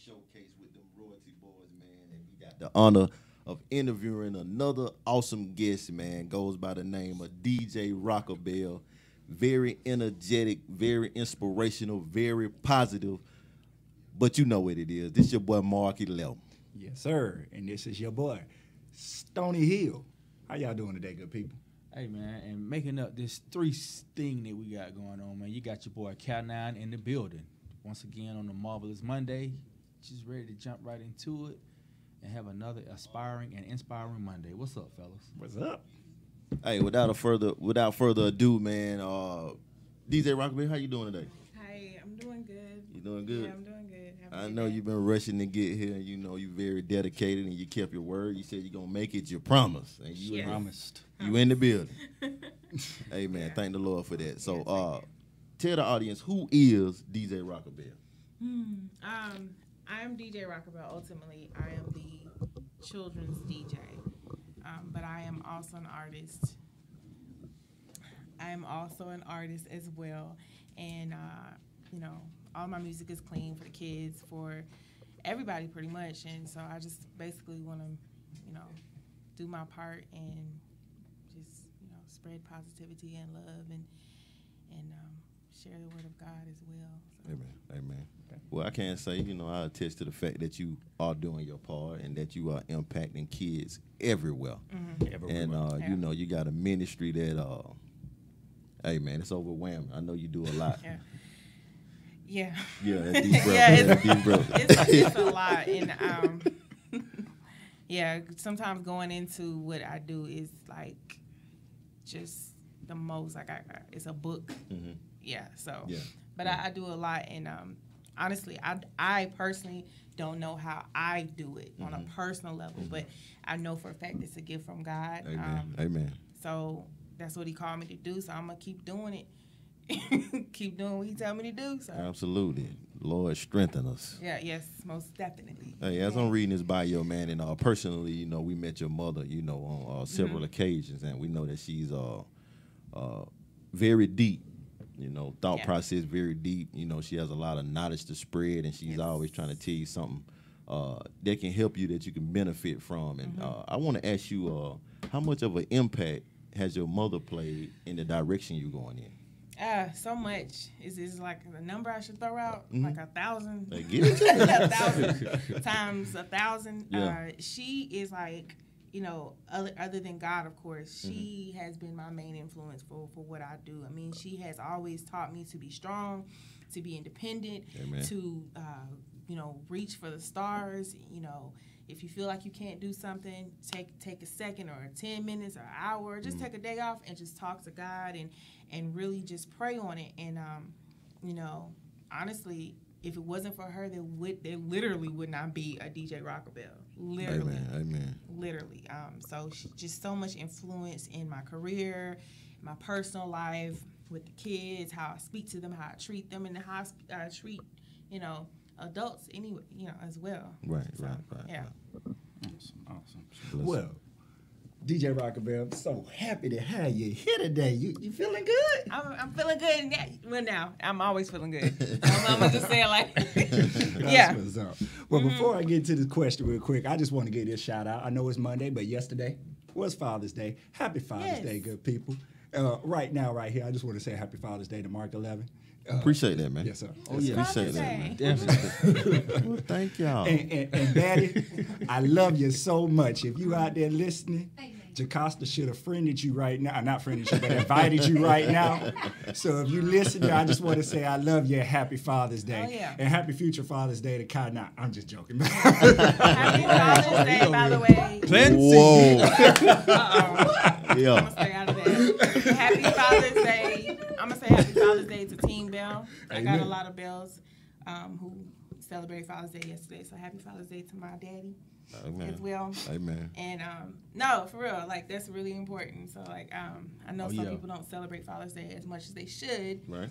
showcase with them royalty boys, man, and we got the honor of interviewing another awesome guest, man. Goes by the name of DJ Rockabell. Very energetic, very inspirational, very positive. But you know what it is. This your boy Mark 11. Yes, sir. And this is your boy, Stony Hill. How y'all doing today, good people? Hey, man, and making up this three thing that we got going on, man. You got your boy Cal9 in the building. Once again on the Marvelous Monday. Just ready to jump right into it and have another aspiring and inspiring Monday. What's up, fellas? What's up? Hey, without further ado, man, DJ Rockabell, how you doing today? Hi, I'm doing good. You doing good? Yeah, I'm doing good. I know you've been rushing to get here. You know you're very dedicated and you kept your word. You said you're gonna make it. You promised, and you promised. You in the building. Amen. Thank the Lord for that. So, tell the audience, who is DJ Rockabell? I am DJ Rockabell. Ultimately, I am the children's DJ, but I am also an artist. I am also an artist as well, and you know, all my music is clean for the kids, for everybody, pretty much. And so I just basically want to, you know, do my part and just, you know, spread positivity and love and share the word of God as well. So. Amen. Okay. Well, I can't say, you know, I attest to the fact that you are doing your part and that you are impacting kids everywhere. Mm-hmm. And, you know, you got a ministry that, hey, man, it's overwhelming. I know you do a lot. Yeah. Yeah, that's deep breath. Deep breath. It's a lot. And, yeah, sometimes going into what I do is, like, just the most, like, it's a book. Mm-hmm. Yeah, so. Yeah. But I do a lot, and honestly, I personally don't know how I do it on a personal level, but I know for a fact it's a gift from God. Amen. So that's what he called me to do, so I'm going to keep doing it. Keep doing what he tell me to do. So. Absolutely. Lord, strengthen us. Yeah, yes, most definitely. Hey, as I'm reading this bio, man, and personally, you know, we met your mother, you know, on several occasions, and we know that she's very deep. You know, thought process very deep. You know, she has a lot of knowledge to spread, and she's always trying to tell you something that can help you, that you can benefit from. And I want to ask you, how much of an impact has your mother played in the direction you're going in? So much. Is like a number I should throw out? Like 1,000? Hey, get it. 1,000 times 1,000. Yeah. She is like, you know, other than God, of course, she has been my main influence for what I do. I mean, she has always taught me to be strong, to be independent, to, you know, reach for the stars. You know, if you feel like you can't do something, take a second or 10 minutes or an hour, just take a day off and just talk to God and really just pray on it. And, you know, honestly, if it wasn't for her, there literally would not be a DJ Rockabell. Literally. Amen. Literally. So she's just so much influence in my career, my personal life, with the kids, how I speak to them, how I treat them, and how I treat, you know, adults anyway, you know, as well. Right. Yeah. Awesome. Well, DJ Rockabell, I'm so happy to have you here today. You feeling good? I'm feeling good. Well, now, I'm always feeling good. I'm going to just say it like, yeah. What's up. Well, before I get to this question real quick, I just want to give this shout out. I know it's Monday, but yesterday was Father's Day. Happy Father's Day, good people. Right now, right here, I just want to say Happy Father's Day to Mark 11. Appreciate that, man. Yes, sir. Appreciate that, man. Definitely. Well, thank y'all. And Daddy, I love you so much. If you out there listening, Jocasta should have friended you right now. Not friended you, but invited you right now. So if you listening, I just want to say I love you and Happy Father's Day. Oh, yeah. And Happy future Father's Day to Kai. Nah, I'm just joking. Happy Father's Day, by the way. Plenty. Whoa. I'm going to stay out of that. Happy Father's Day. I'm going to say Happy Father's Day to Team Bell. I got a lot of Bells who celebrated Father's Day yesterday. So Happy Father's Day to my daddy. Amen. As well. Amen. And no, for real, like that's really important. So like I know some people don't celebrate Father's Day as much as they should. Right.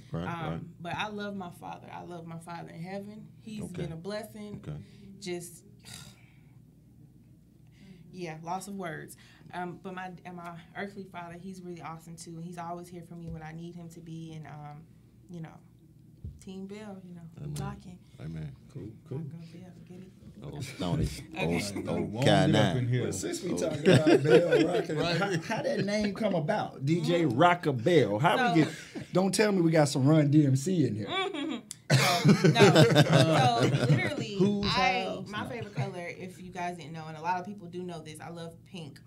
But I love my father. I love my father in heaven. He's been a blessing. Okay. Just loss of words. But my earthly father, he's really awesome too. He's always here for me when I need him to be, and you know, Team Bell, you know, Amen. blocking. Amen. Cool. Bell, get it? Oh, Stoney. Okay. Oh, Warmed Cat it up in 9. here. Well, since we talking about Bell Rocking, how that name come about? DJ Rocker Bell. How we get? Don't tell me we got some Run DMC in here. No. So literally, Whose house? my favorite color, if you guys didn't know, and a lot of people do know this, I love pink.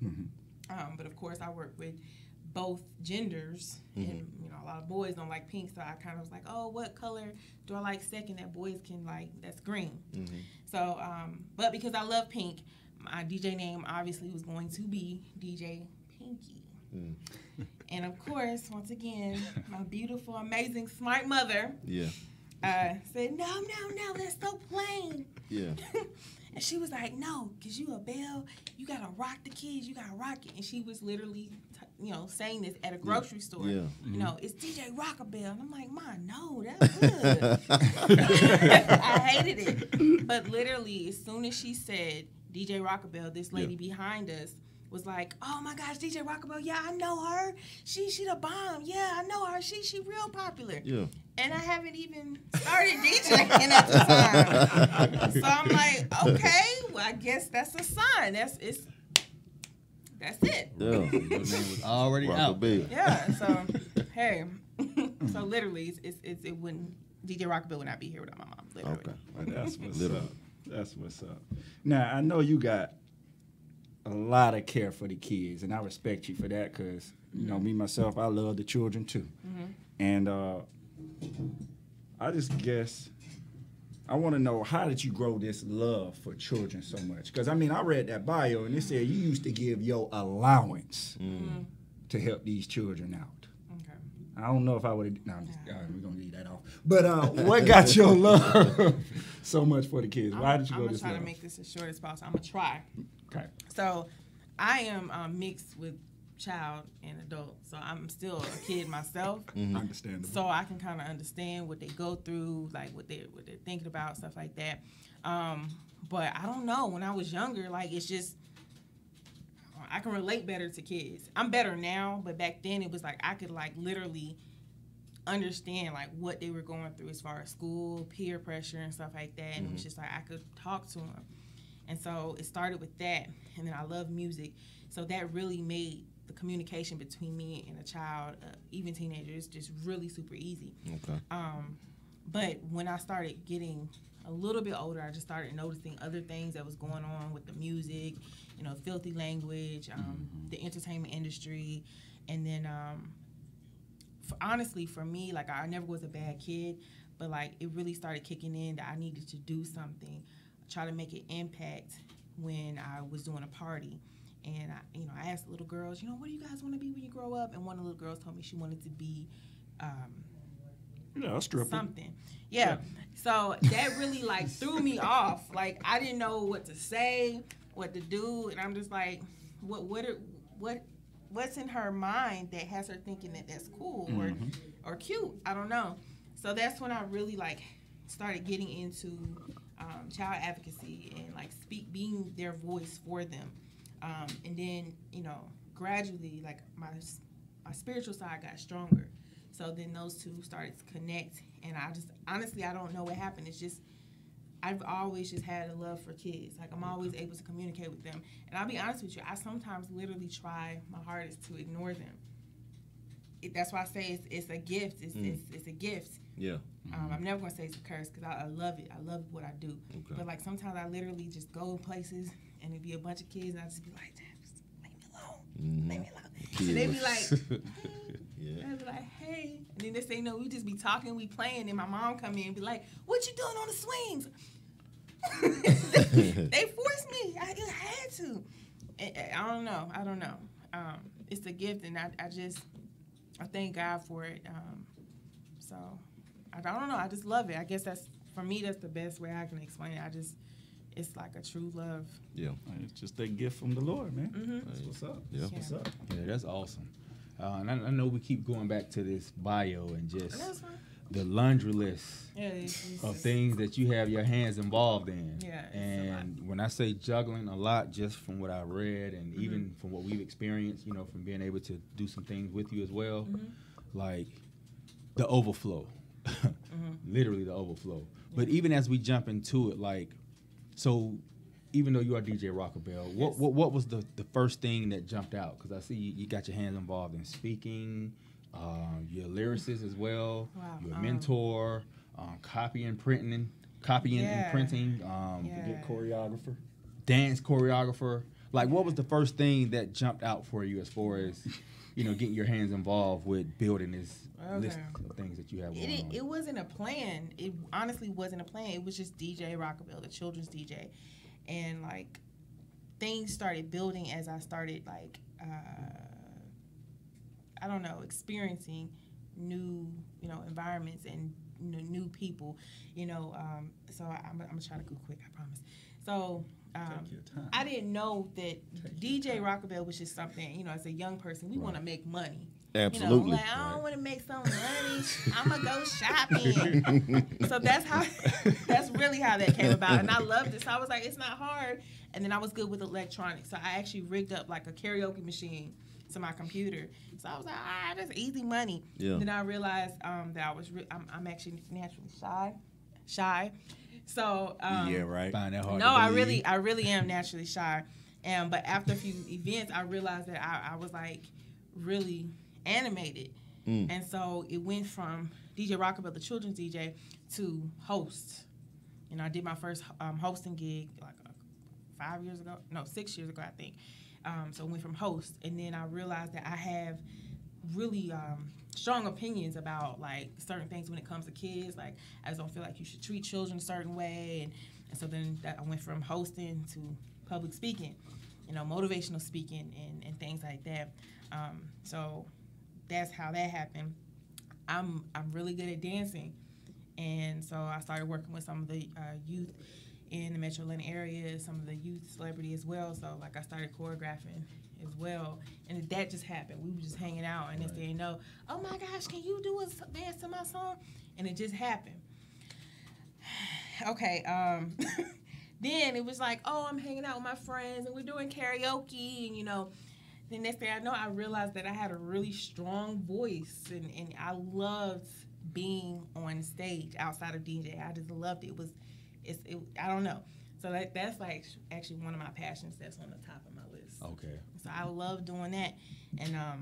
But of course, I work with both genders, and you know, a lot of boys don't like pink, so I kind of was like, oh, what color do I like second that boys can like? That's green. So, but because I love pink, my DJ name obviously was going to be DJ Pinky. And of course, once again, my beautiful, amazing, smart mother said, no, that's so plain. Yeah. And she was like, no, because you a Bell, you got to rock the kids, you got to rock it. And she was literally, saying this at a grocery store. Yeah. You know, it's DJ Rockabell. And I'm like, Ma, no, that's good. I hated it. But literally, as soon as she said DJ Rockabell, this lady behind us was like, oh my gosh, DJ Rockabell, yeah, I know her. She the bomb. Yeah, I know her. She real popular. Yeah. And I haven't even started DJing at the time. So I'm like, okay, well, I guess that's a sign. That's it. Yeah. Your name was already out. Rockabell. Yeah. So hey, so literally, it wouldn't. DJ Rockabell would not be here without my mom. Literally. Okay. Well, that's what's Literally. up. That's what's up. Now I know you got a lot of care for the kids, and I respect you for that because you know me myself, I love the children too, and I just guess I want to know, how did you grow this love for children so much? Because I mean, I read that bio and it said you used to give your allowance to help these children out. Okay. I don't know if I would have. No, I'm just, we're gonna leave that off. But what got your love so much for the kids? Why did you go this I'm gonna try love? to make this as short as possible. I'm gonna try. Okay. So, I am mixed with child and adult. So I'm still a kid myself. Understandable. So I can kind of understand what they go through, like what they're thinking about, stuff like that. But I don't know. When I was younger, like it's just I can relate better to kids. I'm better now, but back then it was like I could like literally understand like what they were going through as far as school, peer pressure, and stuff like that. And it was just like I could talk to them. And so it started with that, and then I love music. So that really made the communication between me and a child, even teenagers, just really super easy. Okay. But when I started getting a little bit older, I just started noticing other things that was going on with the music, you know, filthy language, the entertainment industry. And then, honestly, for me, like I never was a bad kid, but like it really started kicking in that I needed to do something, try to make an impact when I was doing a party. And I asked little girls, what do you guys want to be when you grow up? And one of the little girls told me she wanted to be a stripper. something. Yeah. So that really like threw me off. Like I didn't know what to say, what to do, and I'm just like, what's in her mind that has her thinking that that's cool or cute? I don't know. So that's when I really like started getting into child advocacy and like being their voice for them. And then, gradually, like my spiritual side got stronger. So then those two started to connect. And I just, honestly, I don't know what happened. It's just, I've always just had a love for kids. Like, I'm always able to communicate with them. And I'll be honest with you, I sometimes literally try my hardest to ignore them. That's why I say it's a gift. It's a gift. Yeah. I'm never going to say it's a curse because I love it. I love what I do. Okay. But, like, sometimes I literally just go places and it'd be a bunch of kids and I just be like, damn, just leave me alone. Leave me alone. And they'd be like, hey. And I'd be like, hey. And then they say, no, we just be talking, we playing. And my mom come in and be like, what you doing on the swings? They forced me. I just had to. I don't know. It's a gift, and I thank God for it. So I don't know. I just love it. I guess for me, that's the best way I can explain it. It's like a true love. Yeah. It's just a gift from the Lord, man. That's what's up. Yeah. What's up? Yeah, that's awesome. And I know we keep going back to this bio and just the laundry list of things that you have your hands involved in. Yeah. And when I say juggling a lot, just from what I read and even from what we've experienced, from being able to do some things with you as well, like the overflow. literally the overflow. But even as we jump into it, like, so even though you are DJ Rockabelle, what was the first thing that jumped out? Because I see you got your hands involved in speaking, you're a lyricist as well, you're a mentor, copying and printing, choreographer, dance choreographer. Like, what was the first thing that jumped out for you as far as, getting your hands involved with building this list of things that you have going on? It wasn't a plan. It honestly wasn't a plan. It was just DJ Rockabelle, the children's DJ. And, like, things started building as I started, like, experiencing new, environments and new people, so I'm going to try to go quick, I promise. So I didn't know that DJ Rockabelle was just something, as a young person, we want to make money. Absolutely. I don't want to make some money. I'm going to go shopping. So that's really how that came about. And I loved it. So I was like, it's not hard. And then I was good with electronics. So I actually rigged up like a karaoke machine to my computer. So I was like, that's easy money. Yeah. Then I realized that I'm actually naturally shy. So yeah, right. Find that hard no, I really am naturally shy. But after a few events, I realized that I was like really animated. And so it went from DJ Rockabelle, the children's DJ, to host. I did my first hosting gig like 6 years ago, I think. So it went from host, and then I realized that I have really strong opinions about like certain things when it comes to kids. Like, I just don't feel like you should treat children a certain way, and so then I went from hosting to public speaking, motivational speaking and things like that. So that's how that happened. I'm really good at dancing, and so I started working with some of the youth in the Metro Atlanta area, some of the youth celebrity as well. So like I started choreographing as well, and that just happened. We were just hanging out, and next thing you know, oh my gosh, can you do a dance to my song? And it just happened. Okay. Then it was like, oh, I'm hanging out with my friends, and we're doing karaoke, and the next thing I know, I realized that I had a really strong voice, and I loved being on stage outside of DJ. I just loved it. I don't know. So that's like actually one of my passions that's on the top of my list. Okay. So I love doing that, and I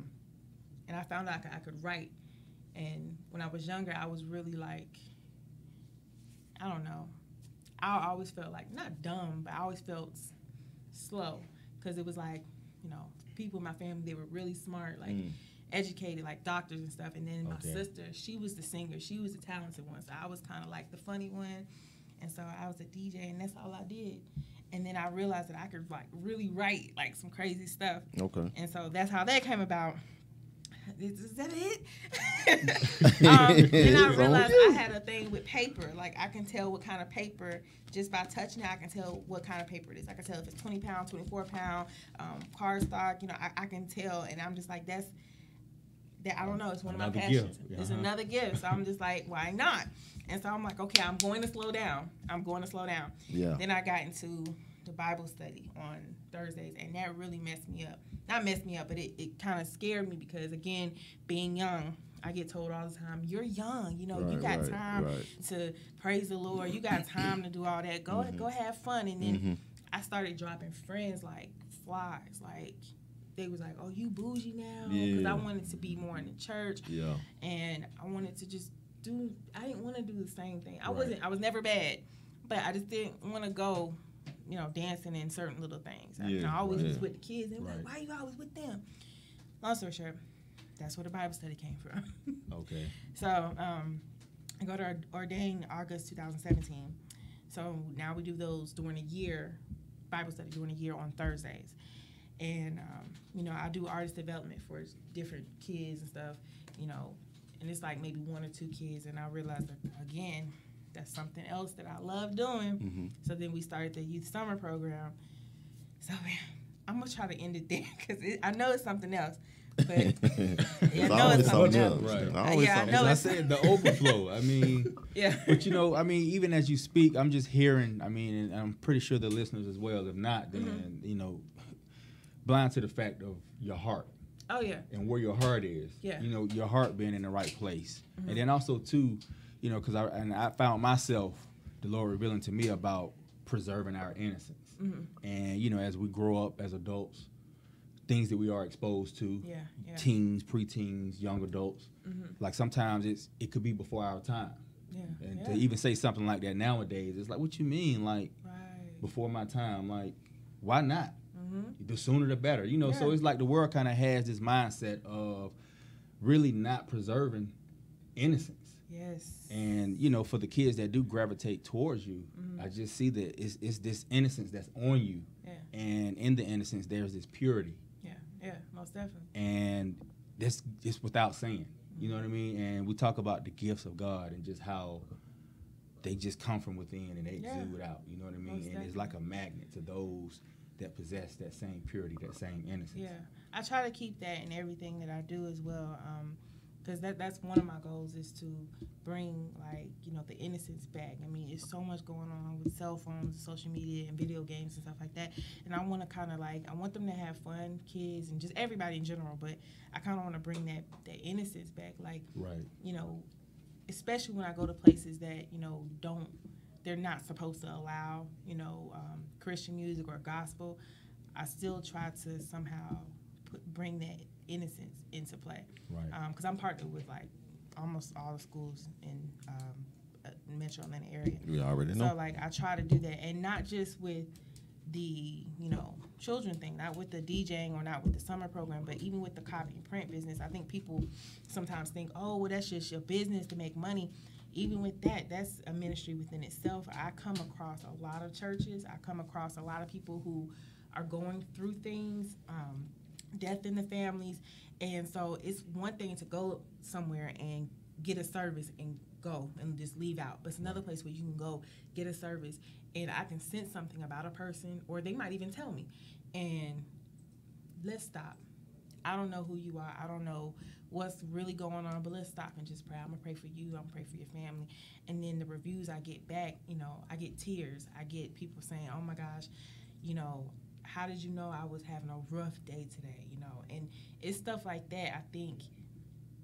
found out I could write. And when I was younger, I was really like, I don't know. I always felt like, not dumb, but I always felt slow, because it was like, people in my family, they were really smart, like educated, like doctors and stuff. And then my sister, she was the singer. She was the talented one. So I was kind of like the funny one. And so I was a DJ, and that's all I did. And then I realized that I could like really write like some crazy stuff. Okay. And so that's how that came about. Is that it? Then I realized I had a thing with paper. Like, I can tell what kind of paper, just by touching it, I can tell what kind of paper it is. I can tell if it's 20 pound, 24 pound, cardstock, I can tell. And I'm just like, that I don't know, it's one of my passions. It's another gift. So I'm just like, why not? And so I'm like, okay, I'm going to slow down. Yeah. Then I got into the Bible study on Thursdays, and that really messed me up. Not messed me up, but it kind of scared me, because, again, being young, I get told all the time, you're young, you got time to praise the Lord. You got time to do all that. Go have fun. And then I started dropping friends like flies. Like, they was like, oh, you bougie now? Because I wanted to be more in the church. Yeah. And I wanted to just I didn't want to do the same thing. I was never bad, but I just didn't want to go, dancing in certain little things. I always was with the kids, and like, why are you always with them? Long story short, that's where the Bible study came from. Okay. So I got ordained August 2017. So now we do those during the year, Bible study during the year on Thursdays. And, I do artist development for different kids and stuff, and it's like maybe one or two kids. And I realized that, again, that's something else that I love doing. So then we started the youth summer program. So I'm going to try to end it there, because I know it's something else. But I know it's something else. Right. I know I said the overflow. I mean, yeah. But even as you speak, I'm just hearing, and I'm pretty sure the listeners as well. If not, then, blind to the fact of your heart. Oh, yeah. And where your heart is. Yeah. Your heart being in the right place. And then also, too, you know, because I found myself, the Lord revealing to me about preserving our innocence. And, you know, as we grow up as adults, things that we are exposed to, teens, preteens, young adults, like sometimes it could be before our time. And to even say something like that nowadays, it's like, what you mean, like, before my time? Like, why not? The sooner the better, you know. So it's like the world kind of has this mindset of really not preserving innocence. And, you know, for the kids that do gravitate towards you, I just see that it's this innocence that's on you. And in the innocence, there's this purity. Yeah, most definitely. And that's it's without saying, you know what I mean? And we talk about the gifts of God and just how they just come from within and they exude out, you know what I mean? And it's like a magnet to those that possess that same purity, that same innocence. Yeah, I try to keep that in everything that I do as well, because that's one of my goals is to bring, like, you know, the innocence back. I mean, it's so much going on with cell phones, social media, and video games and stuff like that, and I want to kind of like, I want them to have fun, kids, and just everybody in general, but I kind of want to bring that innocence back, like, you know, especially when I go to places that, you know, they're not supposed to allow, you know, Christian music or gospel. I still try to somehow bring that innocence into play. Because I'm partnered with, like, almost all the schools in Metro Atlanta area. You already know. So, like, I try to do that. And not just with the, you know, children thing, not with the DJing or not with the summer program, but even with the copy and print business. I think people sometimes think, oh, well, that's just your business to make money. Even with that, that's a ministry within itself. I come across a lot of churches. I come across a lot of people who are going through things, death in the families. And so it's one thing to go somewhere and get a service and go and just leave out. But it's another place where you can go get a service and I can sense something about a person, or they might even tell me. And let's stop. I don't know who you are. I don't know what's really going on, but let's stop and just pray. I'm going to pray for you. I'm going to pray for your family. And then the reviews I get back, you know, I get tears. I get people saying, oh, my gosh, you know, how did you know I was having a rough day today, you know? And it's stuff like that, I think,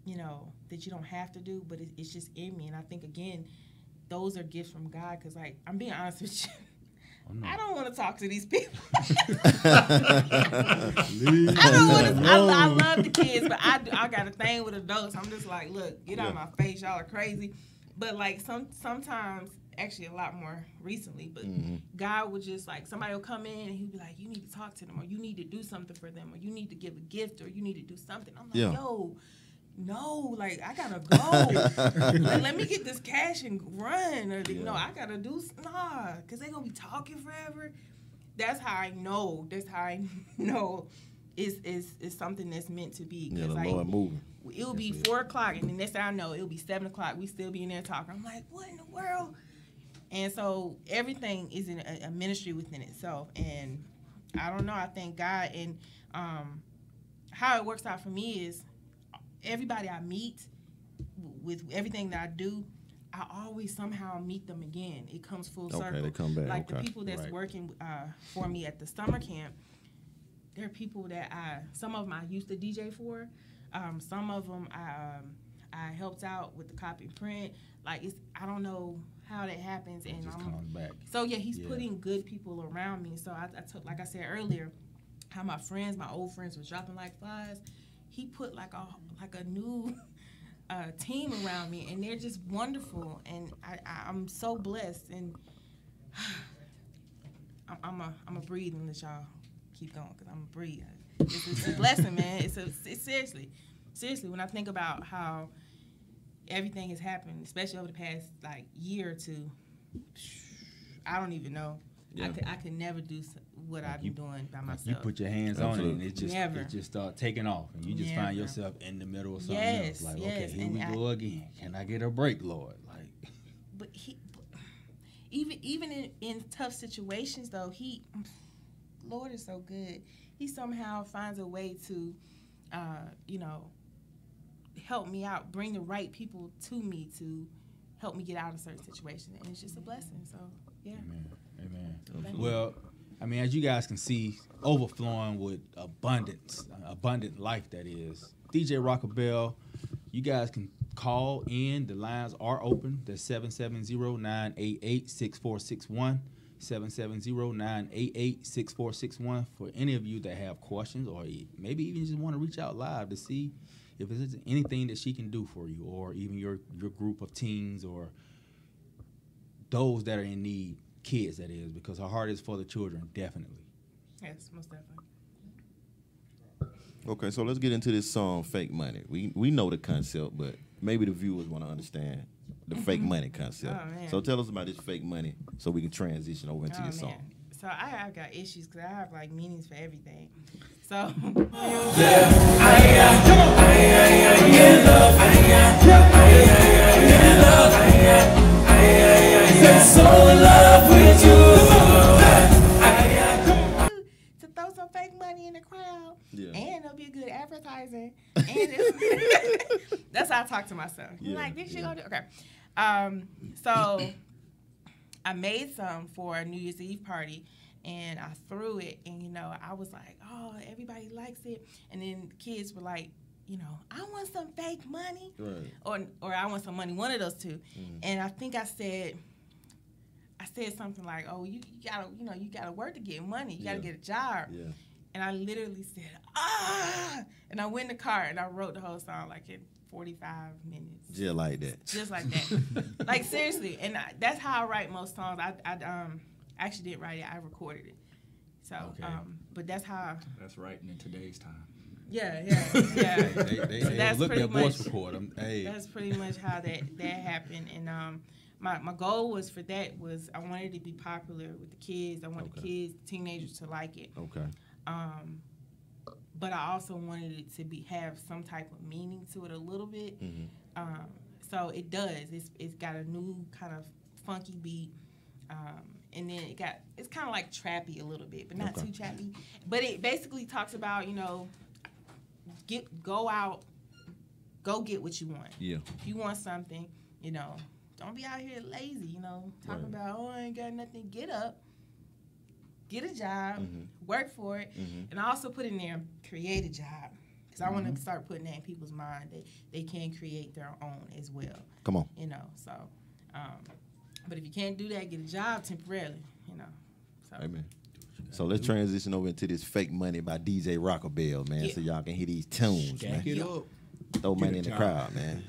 you know, that you don't have to do, but it's just in me. And I think, again, those are gifts from God because, like, I'm being honest with you. I don't want to talk to these people. I don't want to. I love the kids, but I got a thing with adults. I'm just like, look, get out of my face. Y'all are crazy. But, like, sometimes, actually a lot more recently, but God would just, like, somebody will come in and he'd be like, you need to talk to them, or you need to do something for them, or you need to give a gift, or you need to do something. I'm like, yo, no, like, I gotta go. let me get this cash and run, or you know, I gotta do because they gonna be talking forever. That's how I know. It's something that's meant to be. Yeah, the like, Lord moving. It'll be 4 o'clock, and the next thing I know, it'll be 7 o'clock. We still be in there talking. I'm like, what in the world? And so everything is in a ministry within itself. And I don't know. I thank God. And how it works out for me is everybody I meet with everything that I do, I always somehow meet them again. It comes full circle. Okay, they come back. Like the people that's working for me at the summer camp, there are people that some of them I used to DJ for. Some of them I helped out with the copy and print. Like, I don't know how that happens. And just comes back. So he's putting good people around me. So I took, like I said earlier, how my old friends were dropping like flies. He put like a new team around me, and they're just wonderful. And I'm so blessed. And I'm a breathe and let y'all keep going because I'm a breathe. It's a blessing, man. It's seriously. When I think about how everything has happened, especially over the past like year or two, I don't even know. Yeah. I could never do what I've been doing by myself. You put your hands on it, and it just start taking off, and you just find yourself in the middle of something else. Like, okay, here we go again. Can I get a break, Lord? Like, but even in tough situations, though, Lord is so good. He somehow finds a way to, help me out, bring the right people to me to help me get out of certain situations, and it's just a blessing. So, yeah. Amen. Well, I mean, as you guys can see, overflowing with abundant life that is. DJ Rockabell, you guys can call in. The lines are open. That's 770-988-6461. 770-988-6461 for any of you that have questions or maybe even just want to reach out live to see if there's anything that she can do for you, or even your group of teens or those that are in need, kids that is, because her heart is for the children, definitely. Yes, most definitely. Okay, so let's get into this song, Fake Money. We know the concept, but maybe the viewers want to understand the fake money concept. Oh, man. So tell us about this fake money so we can transition over into your song. So I've got issues because I have like meanings for everything. So to throw some fake money in the crowd, and it'll be a good advertising. And that's how I talk to myself. Yeah, Like this shit gonna do okay. So I made some for a New Year's Eve party, and I threw it, and I was like, oh, everybody likes it, and then the kids were like, I want some fake money, Right. or I want some money, one of those two. And I think I said something like, oh, you gotta work to get money, you gotta get a job. Yeah. And I literally said, and I went in the car and I wrote the whole song like in 45 minutes. Just like that. Just like that. Like seriously. And that's how I write most songs. I actually didn't write it, I recorded it. So, Okay. But that's how. That's writing in today's time. Yeah. They That's look pretty at voice much- record them. Hey, That's pretty much how that happened. And my goal was for that was I wanted it to be popular with the kids. I wanted the kids, teenagers to like it. Okay. But I also wanted it to have some type of meaning to it a little bit. So it does. It's got a new kind of funky beat. And then it's kind of like trappy a little bit, but not too trappy. But it basically talks about, go out, go get what you want. Yeah. If you want something, don't be out here lazy, talking about, oh, I ain't got nothing. Get up, get a job, work for it. And I also put in there, create a job. Because I want to start putting that in people's mind that they can create their own as well. Come on. So, but if you can't do that, get a job temporarily, So. Amen. So let's transition over into this Fake Money by DJ Rockabell, man, so y'all can hear these tunes, man. Jack it up. Throw money in the crowd, man.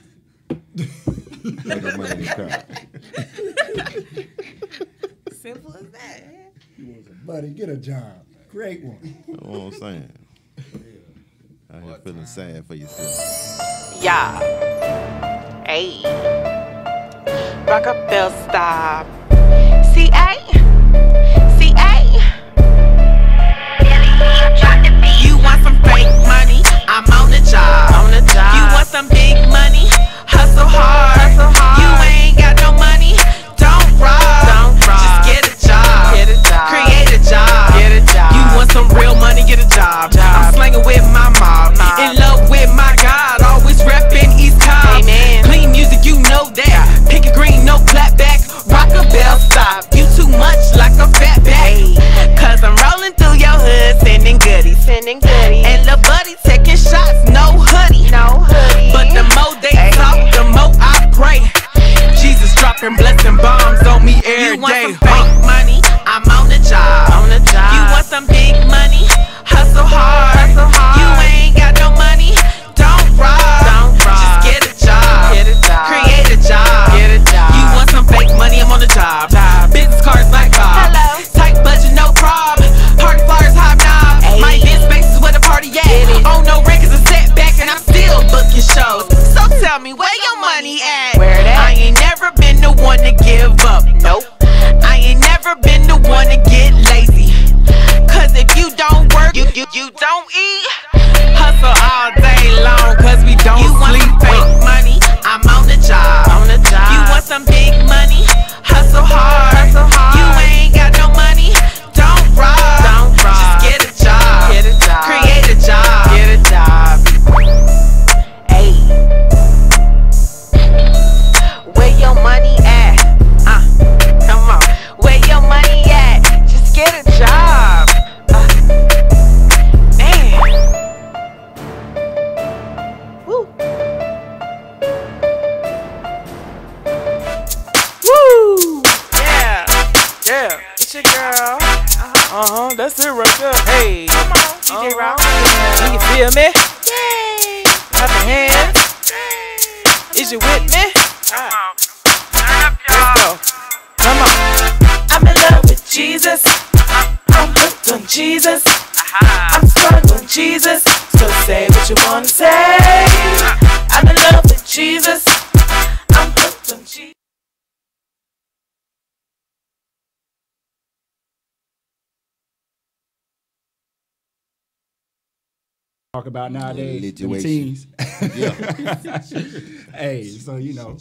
Throw the money in the crowd. Simple as that, man. You want some buddy, get a job. Great one. You know what I'm saying? Out here feeling sad for yourself. Yeah. Hey. Rockabell stop. CA. You want some fake money? I'm on the job. You want some big money? Hustle hard. You ain't got no money? Don't rob. Just get a job. Create a job. You want some real money? Get a job. I'm slanging with my mob. In love with my God. Always repping East Cobb. Clean music, you know that. Pick a green, no clapback. Rockabell stop. You too much like a fat back. Cause I'm rolling through your hood, sending goodies. And the buddy taking shots, no hoodie. But the more they talk, the more I pray. Jesus dropping blessing bombs on me every day. You want some fake money? I'm on the job. You want some big money? Hustle hard. You ain't got no money? Don't rob. Just get a job. Create a job. You want some fake money? I'm on the job. Business cards like Bob. Tight budget, no problem. Party flyers, hobnob. My event space is where the party at. Oh, no records a setback, and I'm still booking shows. So tell me, where your money at? I ain't never been the one to give up. Nope. I ain't Yeah, it's your girl. That's it right there. Hey, come on, DJ Rock. Do you feel me? Yay! Clap your hands. Is you with me? Come on. Let's go. Come on. I'm in love with Jesus. I'm hooked on Jesus. I'm sprung on Jesus. So say what you wanna say. I'm in love with Jesus. I'm hooked on Jesus. Talk about nowadays, them Lituation. teens. Yeah. Hey, so you know,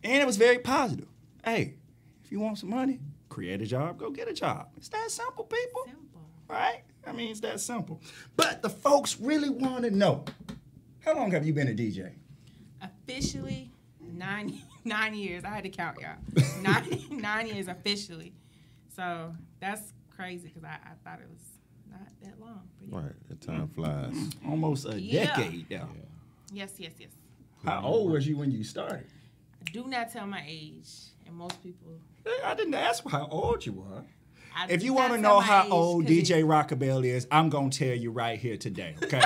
and it was very positive. Hey, if you want some money, create a job, go get a job. It's that simple, people. Simple. Right? I mean, it's that simple. But the folks really want to know, how long have you been a DJ? Officially, 9 years. I had to count, y'all. 9 years officially. So that's crazy because I thought it was not that long. But yeah. Right. The time flies. Almost a decade now. Yes. How old was you when you started? Do not tell my age. And most people. I didn't ask how old you were. If do you not want to tell know my how age, old 'cause DJ Rockabelle is, I'm going to tell you right here today, okay?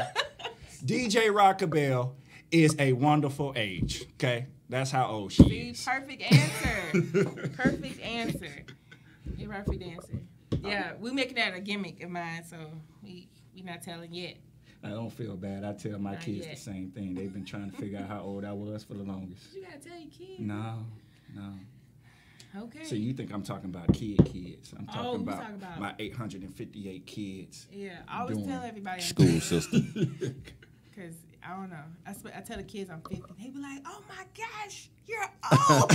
DJ Rockabelle is a wonderful age, okay? That's how old she is. Perfect answer. Perfect answer. A perfect answer. Yeah, we making that a gimmick of mine, so we not telling yet. I don't feel bad. I tell my Not kids yet. the same thing. They've been trying to figure out how old I was for the longest. You gotta tell your kids. No. Okay. So you think I'm talking about kids. I'm talking we about, talking about- my 858 kids. Yeah, I always doing tell everybody. School system. Because, I don't know. I tell the kids I'm 50. They be like, oh my gosh, you're old.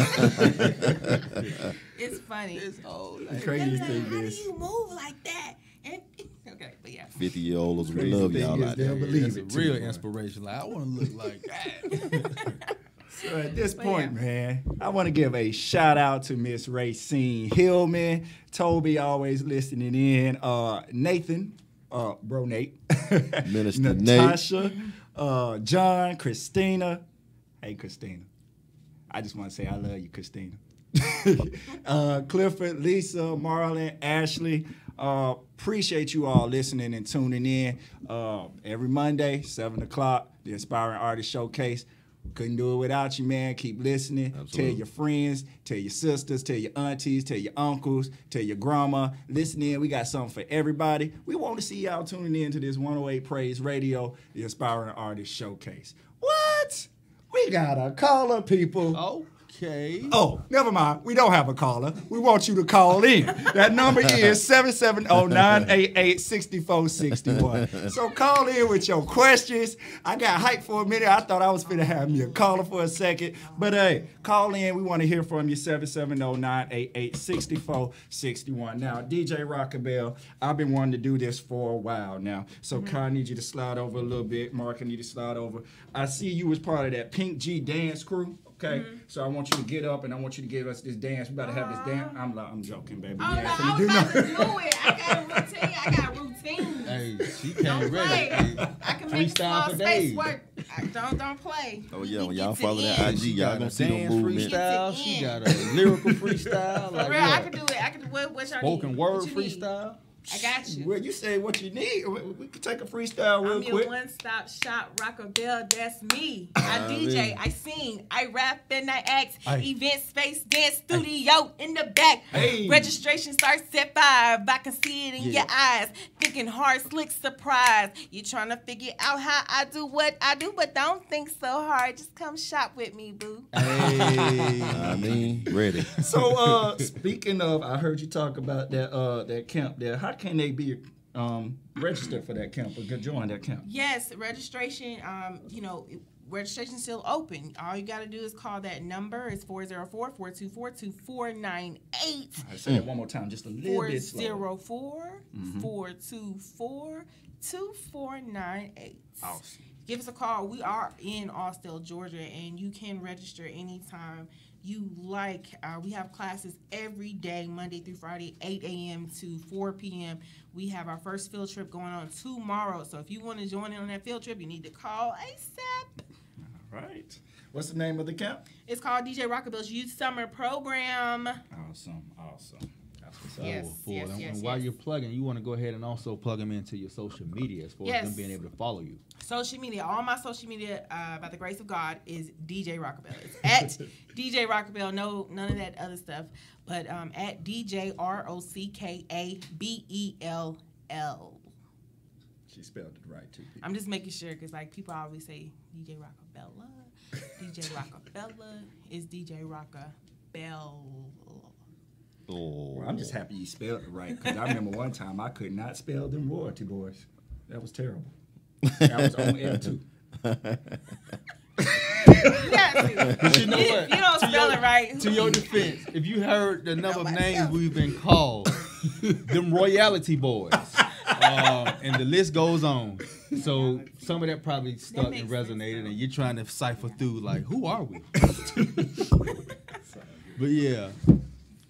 It's funny. It's old. The Like, They be craziest like, thing how do is, you move like that? And, okay, but yeah. 50-year-olds, we Crazy love thing y'all is out they'll there. believe it's it a too, real boy. inspiration. Like, I want to look like that. So at this But point, yeah. man, I want to give a shout out to Miss Racine Hillman, Toby always listening in, Nathan, bro Nate, Minister Natasha, John, Christina. Hey, Christina. I just want to say I love you, Christina. Clifford, Lisa, Marlon, Ashley. Appreciate you all listening and tuning in. Every Monday, 7 o'clock, the Inspiring Artist Showcase. Couldn't do it without you, man. Keep listening. Absolutely. Tell your friends, tell your sisters, tell your aunties, tell your uncles, tell your grandma. Listen in. We got something for everybody. We want to see y'all tuning in to this 108 Praise Radio, the Inspiring Artist Showcase. What? We got a caller, people. Okay. Oh, never mind. We don't have a caller. We want you to call in. That number is 770-988-6461. So call in with your questions. I got hyped for a minute. I thought I was finna have me a caller for a second. But hey, call in. We want to hear from you, 770-988-6461. Now, DJ Rockabelle, I've been wanting to do this for a while now. So Kai, I need you to slide over a little bit. Mark, I need you to slide over. I see you was part of that Pink G dance crew. Okay, so I want you to get up and I want you to give us this dance. We about to have this dance. I'm joking, baby. Oh, We no, ain't I finna was do about to nothing. do it. I got a routine. Hey, she Don't came play. ready. I can make Freestyle small for space days. work. Don't play. Oh, yeah, when He y'all gets it follow that in. IG, She y'all got gonna a see them dance movement. freestyle. Gets it She in. got a lyrical freestyle. Like, For real, I what? can do it. I can do what y'all Spoken need. word What you need? freestyle. I got you. Well, you say what you need. We can take a freestyle real I'm your quick. one-stop shop, Rockabelle, that's me. I DJ, I sing, I rap, and I act. Aye. Event space, dance studio in the back. Hey. Registration starts at 5. I can see it in your eyes. Thinking hard, slick, surprise. You trying to figure out how I do what I do, but don't think so hard. Just come shop with me, boo. Hey. I mean, ready. So, speaking of, I heard you talk about that camp there. How can they be registered for that camp or join that camp? Yes, registration, registration's still open. All you got to do is call that number. It's 404-424-2498. I say that one more time, just a little bit slower. 404-424-2498. Awesome. Give us a call. We are in Austell, Georgia, and you can register anytime you like. We have classes every day, Monday through Friday, 8 a.m. to 4 p.m. We have our first field trip going on tomorrow. So if you want to join in on that field trip, you need to call ASAP. All right. What's the name of the camp? It's called DJ Rockabelle's Youth Summer Program. Awesome. Yes, yes, and yes, while yes. you're plugging, you want to go ahead and also plug them into your social media as far as them being able to follow you. Social media, all my social media, by the grace of God, is DJ Rockabell. It's at DJ Rockabell. No, none of that other stuff. But at DJ ROCKABELL. She spelled it right too. I'm just making sure because like people always say DJ Rockabella. DJ Rockabella is DJ Rockabell. Oh, Well, I'm just happy you spelled it right because I remember one time I could not spell them royalty boys. That was terrible. I was on air too. But you know what? If you don't spell it right. To your defense, if you heard the number of names we've been called, them royalty boys, and the list goes on. So some of that probably stuck and makes resonated, sense, and you're trying to cipher through like, who are we? But yeah,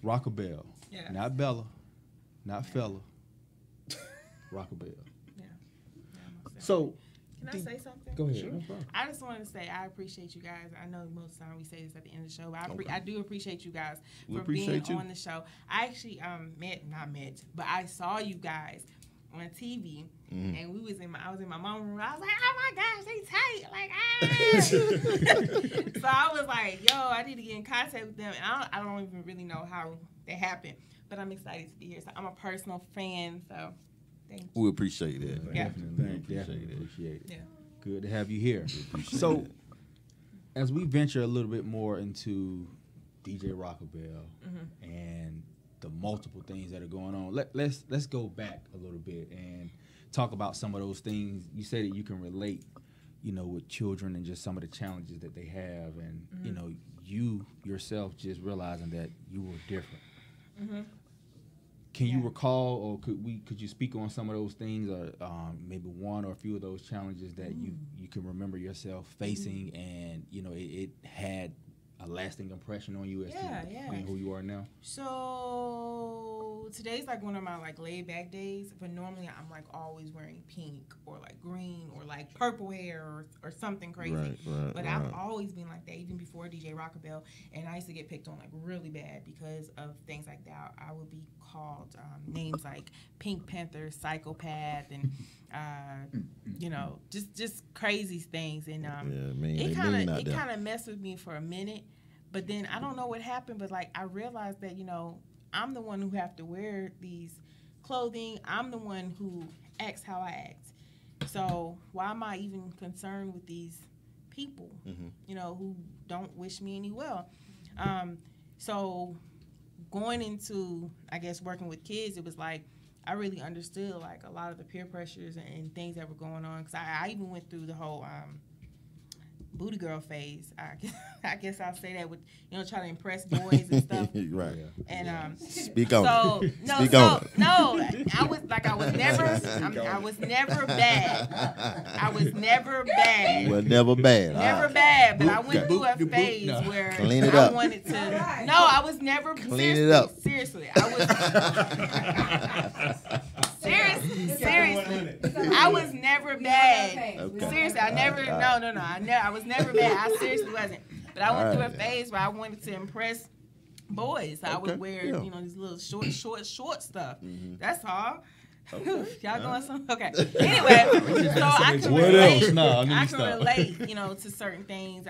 Rockabell, Yeah. not Bella, not fella, Rockabell. Yeah. So Can I say something? go ahead. No problem. I just wanted to say I appreciate you guys. I know most of the time we say this at the end of the show, but I do appreciate you guys We for appreciate being you. on the show. I actually but I saw you guys on TV, and I was in my mom's room. I was like, oh my gosh, they tight, like So I was like, yo, I need to get in contact with them, and I don't even really know how that happened, but I'm excited to be here. So I'm a personal fan, so thank you. We appreciate that. Yeah. Definitely appreciate it. Yeah. Good to have you here. So, as we venture a little bit more into DJ Rockabell and the multiple things that are going on, let's go back a little bit and talk about some of those things. You said that you can relate, with children and just some of the challenges that they have, and you yourself just realizing that you were different. Can you recall, or could you speak on some of those things, or maybe one or a few of those challenges that you can remember yourself facing, and it had a lasting impression on you as to being who you are now? So today's like one of my like laid back days, but normally I'm like always wearing pink or like green or like purple hair or something crazy. Right, but I've always been like that, even before DJ Rockabell, and I used to get picked on like really bad because of things like that. I would be called names like Pink Panther, psychopath, and just crazy things. And it kind of messed with me for a minute, but then I don't know what happened, but like I realized that I'm the one who have to wear these clothing. I'm the one who acts how I act. So why am I even concerned with these people, who don't wish me any well? So going into, I guess, working with kids, it was like I really understood like a lot of the peer pressures and things that were going on. Because I even went through the whole booty girl phase. I guess I'll say that with trying to impress boys and stuff. Right. And Speak on it. I was never bad. I was never bad. You were never bad. Never bad, but I went through a phase where Clean it I up. wanted to. No, I was never. Clean it up. Seriously, I was. Seriously, I was never bad. Okay. Seriously, I never. No. I was never bad. I seriously wasn't. But I went through a phase where I wanted to impress boys. I would wear, these little short stuff. That's all. Okay. Y'all going some? Okay. Anyway, so I can relate. I can relate, to certain things.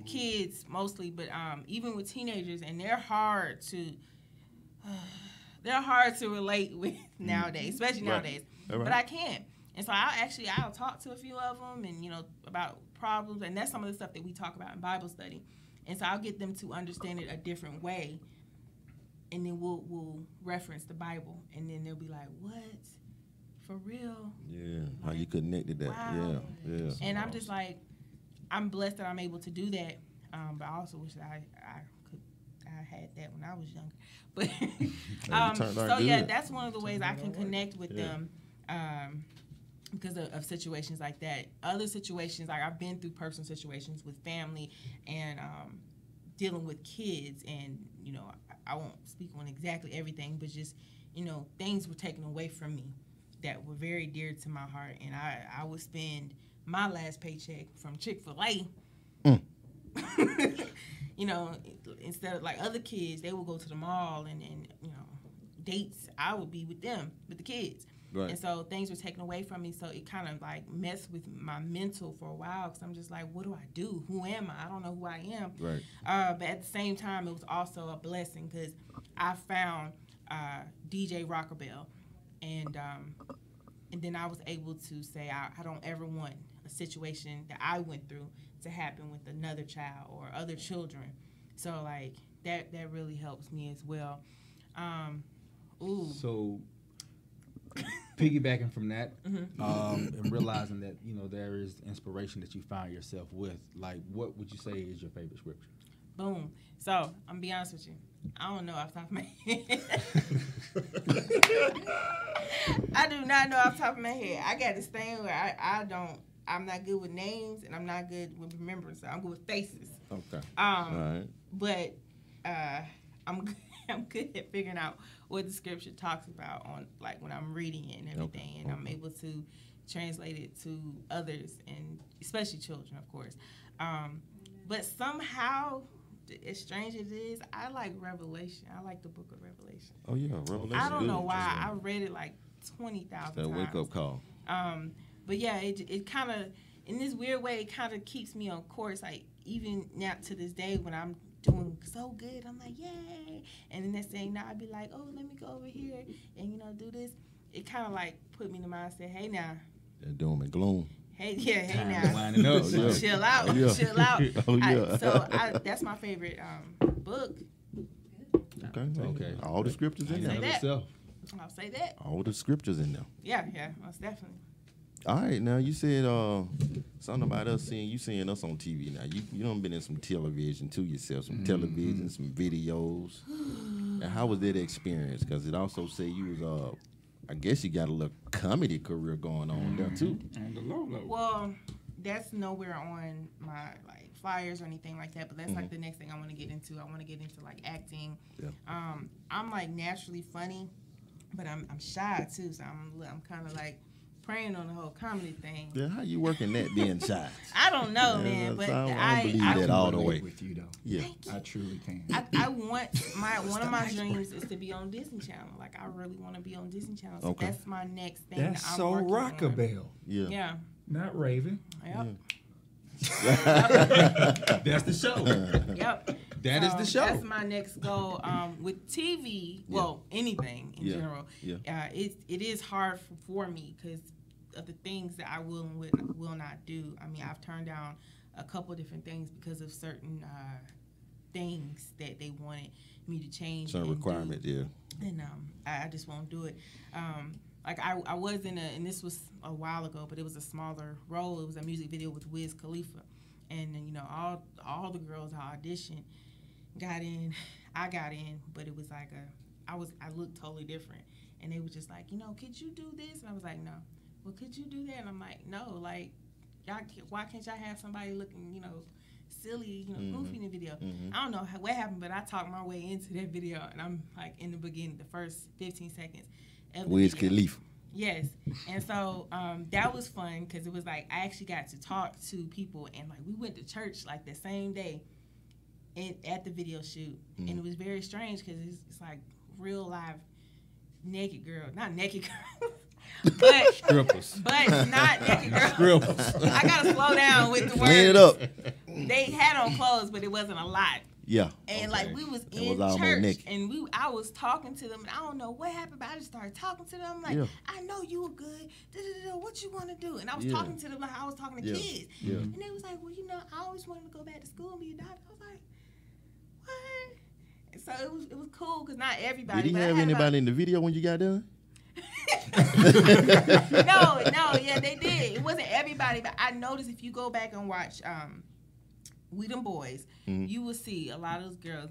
Kids mostly, but even with teenagers, and they're hard to relate with nowadays, especially nowadays. All right. But I can. And so I'll talk to a few of them and, about problems. And that's some of the stuff that we talk about in Bible study. And so I'll get them to understand it a different way. And then we'll reference the Bible. And then they'll be like, what? For real? Yeah. How you connected that. Wow. Yeah. And I'm just like, I'm blessed that I'm able to do that. But I also wish that I had that when I was younger. But that's one of the ways I can connect with them. Because of situations like that. Other situations, like I've been through personal situations with family and dealing with kids, and I won't speak on exactly everything, but just things were taken away from me that were very dear to my heart, and I would spend my last paycheck from Chick-fil-A. Instead of like other kids, they would go to the mall and dates, I would be with them, with the kids. Right. And so things were taken away from me. So it kind of like messed with my mental for a while because I'm just like, what do I do? Who am I? I don't know who I am. Right. But at the same time, it was also a blessing because I found DJ Rockabell. And then I was able to say, I don't ever want a situation that I went through to happen with another child or other children. So, like, that really helps me as well. So, piggybacking from that, and realizing that, you know, there is inspiration that you find yourself with, like, what would you say is your favorite scripture? Boom. So, I'm going to be honest with you. I don't know off the top of my head. I do not know off the top of my head. I got this thing where I'm not good with names and I'm not good with remembering. So I'm good with faces. Okay. All right. But I'm good at figuring out what the scripture talks about on, like, when I'm reading it and everything. Okay. And I'm able to translate it to others, and especially children, of course. But somehow, as strange as it is, I like Revelation. I like the book of Revelation. Oh, yeah, Revelation. I don't know why. I read it like 20,000 times. That wake-up call. But yeah, it kind of, in this weird way, it kind of keeps me on course. Like, even now to this day, when I'm doing so good, I'm like, yay. And the next thing now, I'd be like, oh, let me go over here and, you know, do this. It kind of like put me in the mindset, hey, now. That doom and gloom. Hey, yeah, hey, Time now. to winding up. Yeah. Chill out, Oh, yeah. chill out. Oh, yeah. That's my favorite book. Okay. All the scriptures in Say there. that. Itself. I'll say that. All the scriptures in there. Yeah, most definitely. All right, now you said something about us seeing us on TV. Now you done been in some television too yourself, some television, some videos. And how was that experience? Because it also said you was I guess you got a little comedy career going on there too. And the low. Well, that's nowhere on my like flyers or anything like that. But that's like the next thing I want to get into. I want to get into like acting. Yeah. I'm like naturally funny, but I'm shy too. So I'm kind of like praying on the whole comedy thing. Yeah, how you working that being shy? I don't know, man. But I don't believe that all the way. With you though. Yeah. I truly can. I want one of my dreams is to be on Disney Channel. Like I really want to be on Disney Channel. So Okay. that's my next thing. That's that I'm so working on. Rockabell, Yeah. Yeah. not Raven. Yep. That's the show. Yep. That is the show. That's my next goal. With TV, well, anything in general. Yeah. It is hard for me because of the things that I will and will not do. I mean, I've turned down a couple different things because of certain things that they wanted me to change. Some requirements, yeah. And I just won't do it. Like I was in and this was a while ago, but it was a smaller role. It was a music video with Wiz Khalifa, and you know all the girls I auditioned got in. I got in, but it was like I looked totally different, and they were just like, you know, could you do this? And I was like, no. Well, could you do that? And I'm like, no. Like, y'all, why can't y'all have somebody looking, you know, silly, you know, goofy in the video? I don't know what happened, but I talked my way into that video, and I'm like in the beginning, the first 15 seconds. Wiz Khalifa. Yes. And so that was fun because it was like I actually got to talk to people, and like we went to church like the same day at the video shoot. And it was very strange because it's like real live naked girl. Not naked girl. But Strippers. But not naked girl. Strippers. I gotta slow down with the words. Clean it up. They had on clothes, but it wasn't a lot. Yeah. And like we was It in was church, naked. and I was talking to them, and I don't know what happened, but I just started talking to them. Like, Yeah. I know you were good. What you want to do? And I was Yeah. talking to them like I was talking to Yeah. kids. Yeah. And they was like, well, you know, I always wanted to go back to school and be a doctor. I was like, what? And so it was cool because not everybody. Did he but I have had anybody in the video when you got done? No, yeah, they did. It wasn't everybody, but I noticed if you go back and watch We Them Boys, you will see a lot of those girls,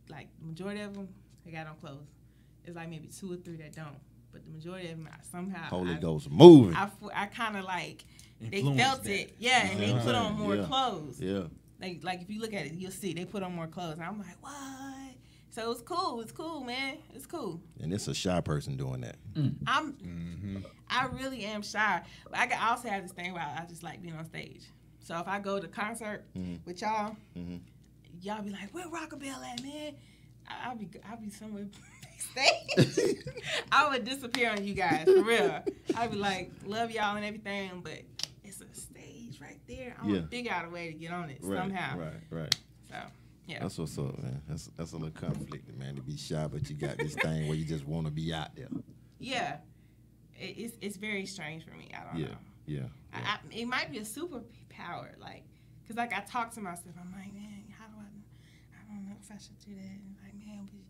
like the majority of them, they got on clothes. It's like maybe 2 or 3 that don't, but the majority of them somehow. Holy Ghost moving. I kind of like they Influenced felt that. it, yeah, and they put on more Yeah. clothes. Yeah. Like if you look at it, you'll see they put on more clothes, and I'm like, what? So it's cool. It's cool, man. It's cool. And it's a shy person doing that. I really am shy. But I also have this thing where I just like being on stage. So if I go to concert with y'all, y'all be like, where Rockabell at, man? I'll be somewhere stage, I would disappear on you guys, for real. I'd be like, love y'all and everything, but it's a stage right there. I'm going to figure out a way to get on it somehow. Right. So, yeah. That's what's up, man. That's a little conflicted, man, to be shy, but you got this thing where you just want to be out there. Yeah. It's very strange for me. I don't know. Yeah. It might be a superpower, like, because, like, I talk to myself. I'm like, man, I don't know if I should do that. And like, man, but,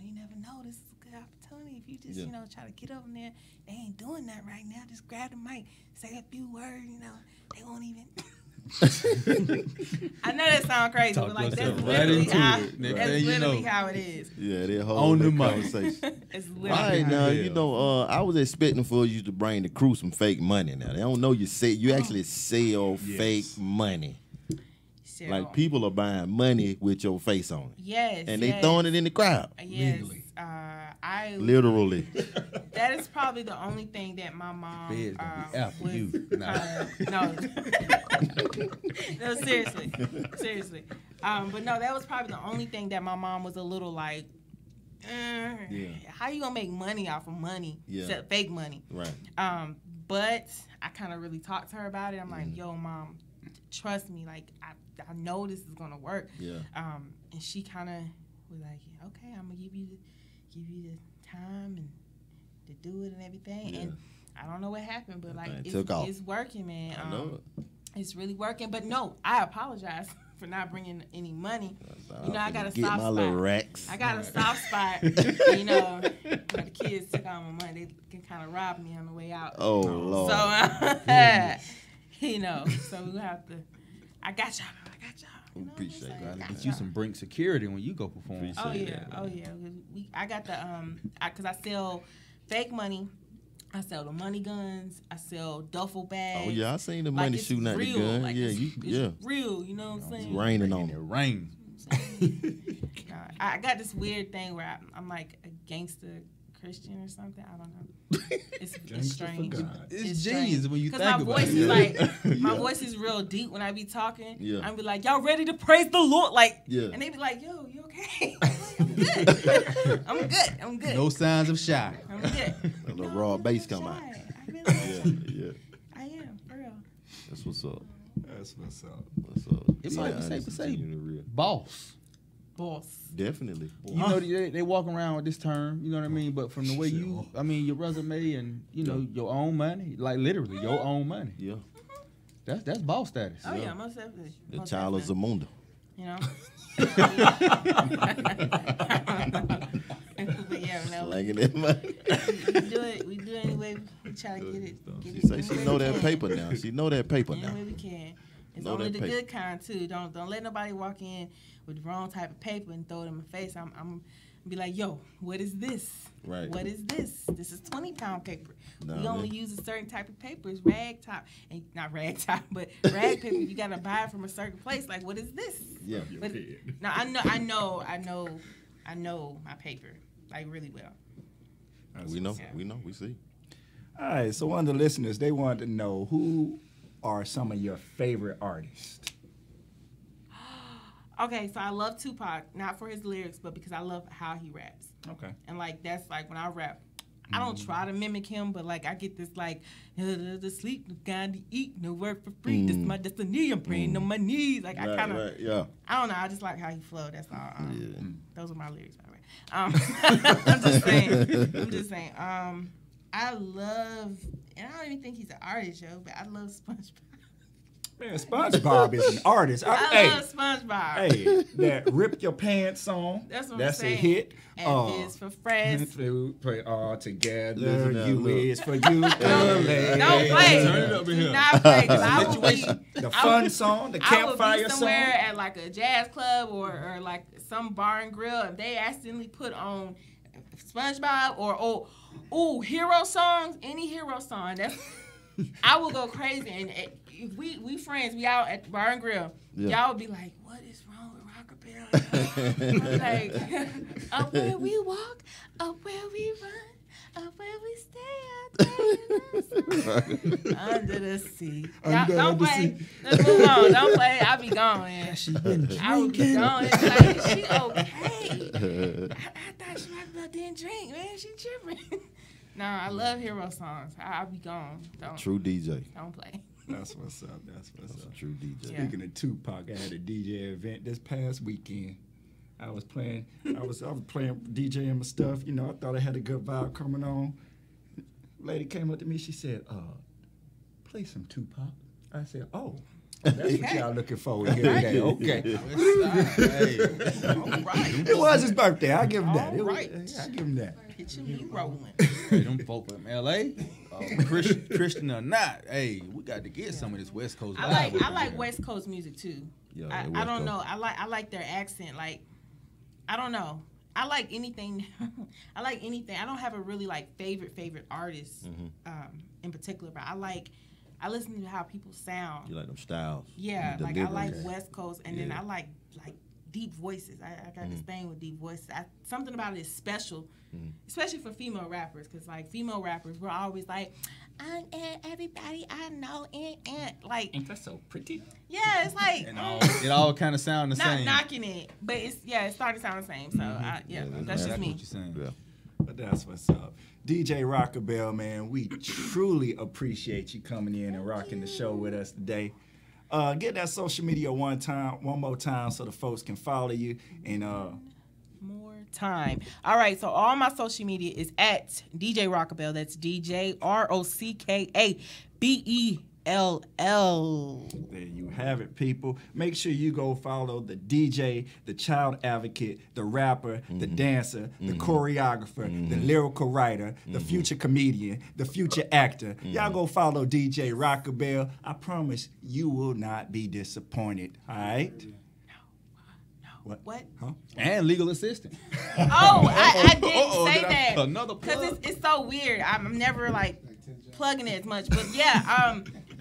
you never know. This is a good opportunity. If you just, try to get over there, they ain't doing that right now. Just grab the mic, say a few words, they won't even. I know that sounds crazy, but like that's literally how it is. Yeah, they hold the conversation. It's literally right now, I was expecting for you to bring the crew some fake money. Now they don't know you actually sell fake money. So, like people are buying money with your face on it. Yes, and they throwing it in the crowd. Yes, literally. That is probably the only thing that my mom was. No, seriously. But no, that was probably the only thing that my mom was a little like, how you gonna make money off of money, except fake money? Right. But I kind of really talked to her about it. I'm like, yo, Mom, trust me. Like, I know this is gonna work. Yeah. And she kind of was like, okay, I'm gonna give you the time and to do it and everything. And I don't know what happened, but like it's working, man. I know it. It's really working. But no, I apologize for not bringing any money. I got a soft spot. Little racks. I got a soft spot. The kids took all my money. They can kind of rob me on the way out. Oh Lord. So so we have to. I got y'all. Appreciate it. Get you some Brink security when you go perform. Oh yeah. I got the because I sell fake money. I sell the money guns. I sell duffel bags. Oh yeah, I seen the money shooting at the gun. Like it's real. You know what I'm saying? It's raining on it. Rain. I got this weird thing where I'm like a gangster Christian or something. I don't know. It's strange. It's genius when you think about it. Because my voice is like, my voice is real deep when I be talking. Yeah. I be like, y'all ready to praise the Lord? Like, and they be like, yo, you okay? I'm good. I'm good. No signs of shy. I'm good. The raw bass come out. I really I am, for real. That's what's up. It might be safe to say boss. Definitely. They walk around with this term, you know what I mean? But from the way your resume and, your own money, like literally your own money. Yeah. That's boss status. Oh, yeah, most definitely. The child of Zamunda. But yeah, no. Slanging that money. We do it anyway. We try to get it. She say she know that paper now. She know that paper now. Any way we can. It's only the good kind too. Don't let nobody walk in with the wrong type of paper and throw it in my face. I'm be like, yo, what is this? Right. What is this? This is 20-pound paper. We only use a certain type of paper. It's rag top, and not rag top, but rag paper. You gotta buy it from a certain place. Like, what is this? Yeah. But now I know my paper like really well. We know. We see. All right. So one of the listeners, they wanted to know who are some of your favorite artists. Okay, so I love Tupac, not for his lyrics, but because I love how he raps. Okay. And like that's like when I rap, I don't try to mimic him, but like I get this like the sleep, the kind to eat, no work for free. This is my destiny. I'm praying on my knees. Like I kind of, I don't know. I just like how he flowed. That's all. Those are my lyrics, by the way. I'm just saying. I love, and I don't even think he's an artist, yo, but I love SpongeBob. Man, SpongeBob is an artist. I love SpongeBob. Hey, that Rip Your Pants song. That's I'm saying. A hit. F is for friends. To play all together. U is for you. Don't play. Turn it up in here. Do not play. The fun song, the campfire song. I would be somewhere at like a jazz club or like some bar and grill, and they accidentally put on SpongeBob or hero songs, any hero song. I will go crazy. And if we friends, we out at the bar and grill. Y'all would be like, what is wrong with rockabilly? I'm like, up where we walk, up where we run, up where we stay out there under the sea. Don't play. Let's move on. Don't play. I'll be gone, man. I will be gone. It's like, she okay. I thought she was about didn't drink, man. She tripping. Nah, I love hero songs. I'll be gone. True DJ. Don't play. That's what's up. That's what's That's a up. true DJ. Yeah. Speaking of Tupac, I had a DJ event this past weekend. I was playing DJing my stuff. You know, I thought I had a good vibe coming on. Lady came up to me. She said, "Play some Tupac." I said, "Oh, that's what y'all looking for here today." Okay. Hey, All right. It was his birthday. I give him that. All right. I give him that. Picture me rolling. hey, them folk from L.A., Christian or not, hey, we got to get some of this West Coast vibe. I like West Coast music too. Yeah, I West don't Coast. know. I like their accent. Like, I don't know. I like anything. I like anything. I don't have a really like favorite artist in particular, but I listen to how people sound. You like them styles. Yeah, the like I delivery. like West Coast, and then I like deep voices. I got this thing with deep voices. Something about it is special, especially for female rappers, because like female rappers, we're always like, everybody I know, and like, Ain't that so pretty? yeah, it's like And it all kind of sound the not same. knocking it, but it's starting to sound the same. So that's that's just That's me. what you're saying. Yeah. But that's what's up. DJ Rockabell, man, we truly appreciate you coming in and rocking the show with us today. Get that social media one more time so the folks can follow you and More time. All right, so all my social media is at DJ Rockabell. That's DJ ROCKABELL. there you have it, people. Make sure you go follow the DJ, the child advocate, the rapper, the dancer, the choreographer, the lyrical writer, the future comedian, the future actor. Y'all go follow DJ Rockabell. I promise you will not be disappointed. All right? What? Huh? And legal assistant. Oh, I didn't say did I- that. another Because plug? it's so weird. I'm never like plugging it as much. But yeah,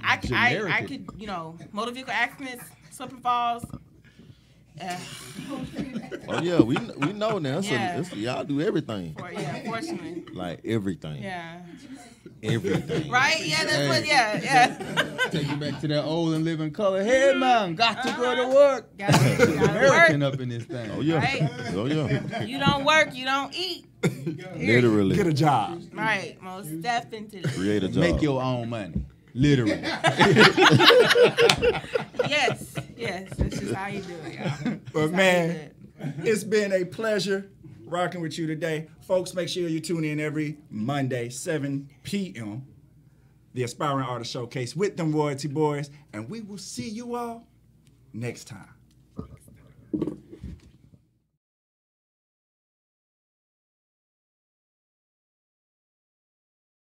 I Generic. could, motor vehicle accidents, slip and falls. Oh yeah, we know now. Yeah. Y'all do everything. Fortunately. Like everything. Yeah. Everything. Right? Yeah, that's what, yeah. Take you back to that old and living color. Hey, man, got to go to work. Gotta American work. up in this thing. Oh yeah. Right? Oh yeah. You don't work, you don't eat. Literally. Get a job. Right, most definitely. Create a job. Make your own money. Literally. Yes, that's just how you do it, y'all. But That's how you man, do it. it's been a pleasure rocking with you today. Folks, make sure you tune in every Monday, 7 p.m. The Aspiring Artist Showcase with them Royalty Boys. And we will see you all next time.